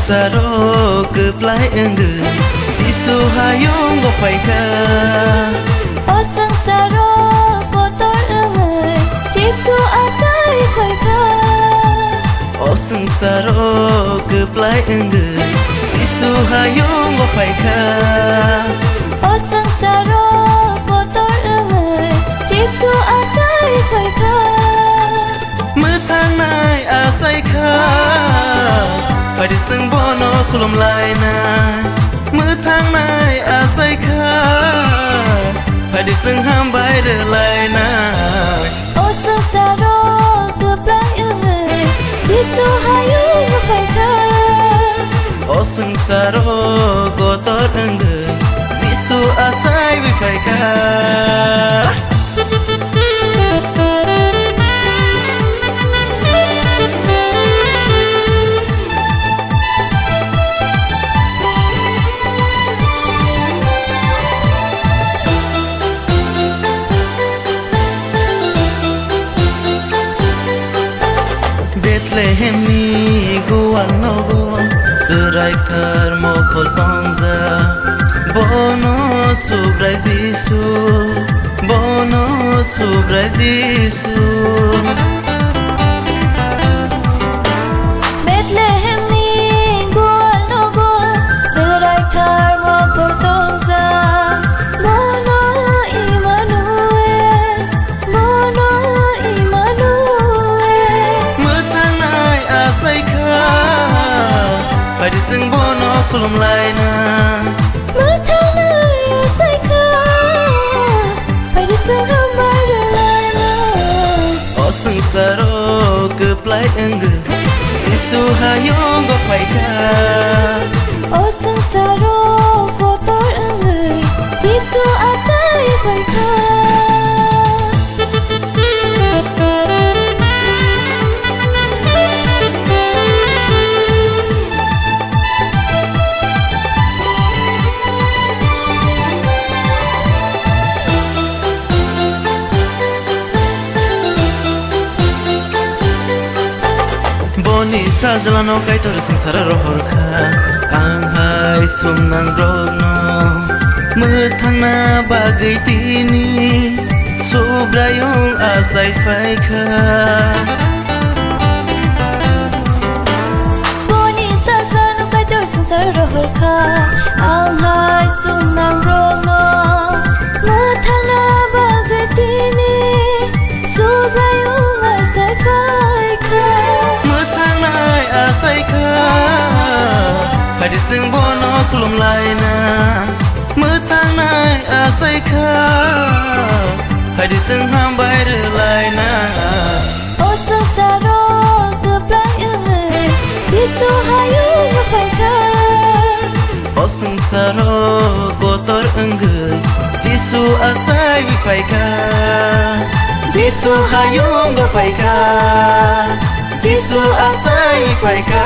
sengsara keplai engge Sisu hayung go faika O sengsara kotor engge Jisu asai faika O sengsara keplai engge Sisu hayung go faika O sengsara kotor engge Jisu asai faika Metang nai asai ka Pada seng bono kulum laina Metang nai asai ka Pada seng hambai de laina O sengsara keplai engge Jisu hayung faika O sengsara kotor engge Sisu asai wifaika Bethlehem ni guan nogo serai kar mokhol pangza bono subrai Jisu bono subrai Jisu Bethlehem ni gual nogo serai kar mokhol pangza bono Immanuel bono Immanuel asai ka pada seng bono kulum laina Metana asai ka pada seng hambai de laina O sengsara keplai engge Sisu hayung go faika O sengsara kotor engge Jisu asai faika Boni sajalano kaitor sengsara rohorka Anghai sumnang brogno Methangna bagai tini Subrayong asai faika Boni sajalano kaitor sengsara rohorka Anghai sumnang brogno Methangna bagai tini Subrayong asai faika asai ka pada seng bono kulum laina Metang nai asai ka pada seng hambai de laina O sengsara keplai engge Jisu hayung faika O sengsara kotor engge Jisu asai wifaika Jisu hayung go faika Jisu asai faika